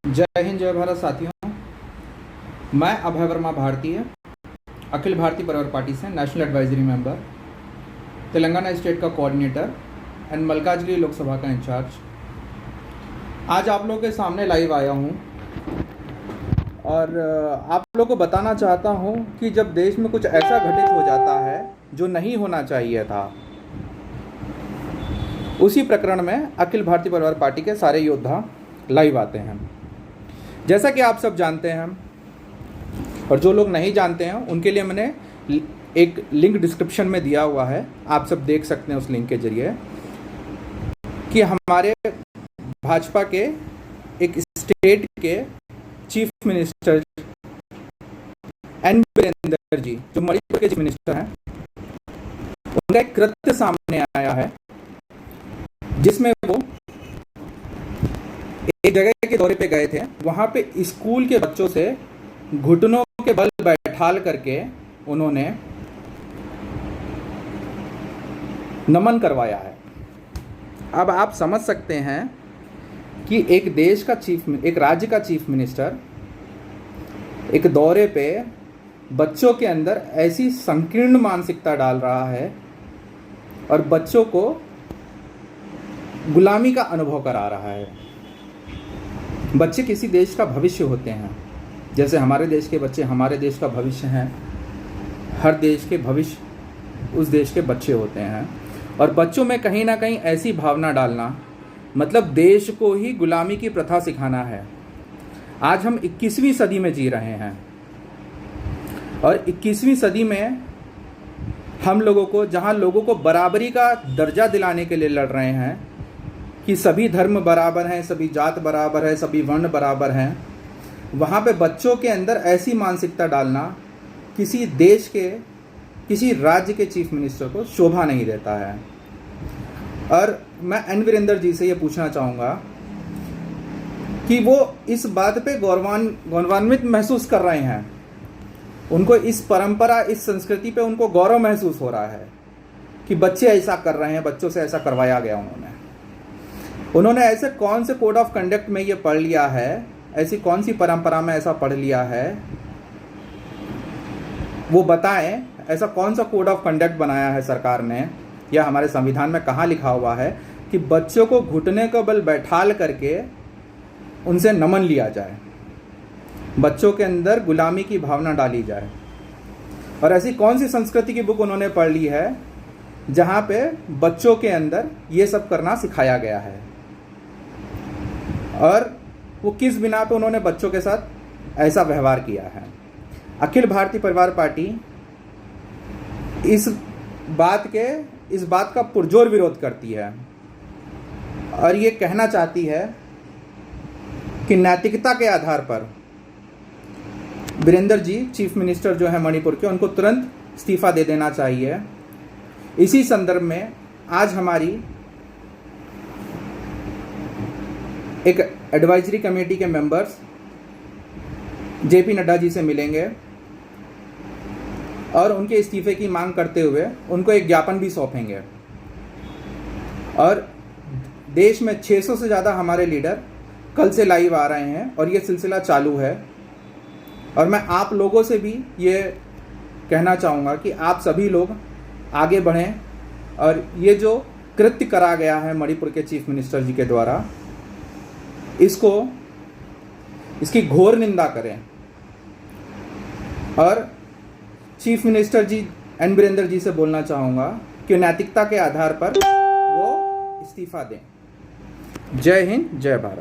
जय हिंद जय भारत साथियों। मैं अभय वर्मा भारतीय अखिल भारतीय परिवार पार्टी से national advisory member, Telangana state का कोऑर्डिनेटर एंड मल्काजगिरी लोकसभा का इंचार्ज। आज आप लोगों के सामने लाइव आया हूं और आप लोगों को बताना चाहता हूं कि जब देश में कुछ ऐसा घटित हो जाता है जो नहीं होना चाहिए था, उसी प्रकरण में अखिल भारतीय परिवार पार्टी के सारे योद्धा लाइव आते हैं। जैसा कि आप सब जानते हैं और जो लोग नहीं जानते हैं उनके लिए मैंने एक लिंक डिस्क्रिप्शन में दिया हुआ है, आप सब देख सकते हैं उस लिंक के जरिए कि हमारे भाजपा के एक स्टेट के chief minister N Virendra ji, जो मणिपुर के चीफ मिनिस्टर हैं, उनका एक कृत्य सामने आया है जिसमें वो एक जगह के दौरे पे गए थे। वहां पे स्कूल के बच्चों से घुटनों के बल बैठाल करके उन्होंने नमन करवाया है। अब आप समझ सकते हैं कि एक राज्य का चीफ मिनिस्टर एक दौरे पे बच्चों के अंदर ऐसी संकीर्ण मानसिकता डाल रहा है और बच्चों को गुलामी का अनुभव करा रहा है। बच्चे किसी देश का भविष्य होते हैं, जैसे हमारे देश के बच्चे हमारे देश का भविष्य हैं। हर देश के भविष्य उस देश के बच्चे होते हैं और बच्चों में कहीं ना कहीं ऐसी भावना डालना मतलब देश को ही गुलामी की प्रथा सिखाना है। आज हम 21वीं सदी में जी रहे हैं और 21वीं सदी में हम लोगों को, जहां लोगों को बराबरी का दर्जा दिलाने के लिए लड़ रहे हैं कि सभी धर्म बराबर हैं, सभी जात बराबर है, सभी वर्ण बराबर हैं, वहाँ पे बच्चों के अंदर ऐसी मानसिकता डालना किसी देश के, किसी राज्य के चीफ मिनिस्टर को शोभा नहीं देता है। और मैं एन वीरेंद्र जी से ये पूछना चाहूँगा कि वो इस बात पे गौरवान्वित महसूस कर रहे हैं, उनको इस परंपरा, इस संस्कृति पे उनको गौरव महसूस हो रहा है कि बच्चे ऐसा कर रहे हैं, बच्चों से ऐसा करवाया गया। उन्होंने ऐसे कौन से कोड ऑफ कंडक्ट में ये पढ़ लिया है, ऐसी कौन सी परंपरा में ऐसा पढ़ लिया है, वो बताएं। ऐसा कौन सा कोड ऑफ कंडक्ट बनाया है सरकार ने या हमारे संविधान में कहाँ लिखा हुआ है कि बच्चों को घुटने का बल बैठाल करके उनसे नमन लिया जाए, बच्चों के अंदर गुलामी की भावना डाली जाए। और ऐसी कौन सी संस्कृति की बुक उन्होंने पढ़ ली है जहाँ पे बच्चों के अंदर ये सब करना सिखाया गया है और वो किस बिना पे उन्होंने बच्चों के साथ ऐसा व्यवहार किया है। अखिल भारतीय परिवार पार्टी इस बात का पुरजोर विरोध करती है और ये कहना चाहती है कि नैतिकता के आधार पर वीरेंद्र जी, चीफ मिनिस्टर जो है मणिपुर के, उनको तुरंत इस्तीफा दे देना चाहिए। इसी संदर्भ में आज हमारी एक एडवाइजरी कमेटी के मेंबर्स जेपी नड्डा जी से मिलेंगे और उनके इस्तीफे की मांग करते हुए उनको एक ज्ञापन भी सौंपेंगे। और देश में 600 से ज़्यादा हमारे लीडर कल से लाइव आ रहे हैं और ये सिलसिला चालू है। और मैं आप लोगों से भी ये कहना चाहूँगा कि आप सभी लोग आगे बढ़ें और ये जो कृत्य करा गया है मणिपुर के चीफ मिनिस्टर जी के द्वारा, इसकी घोर निंदा करें और chief minister G N Virendra ji से बोलना चाहूँगा कि नैतिकता के आधार पर वो इस्तीफा दें। जय हिंद जय भारत।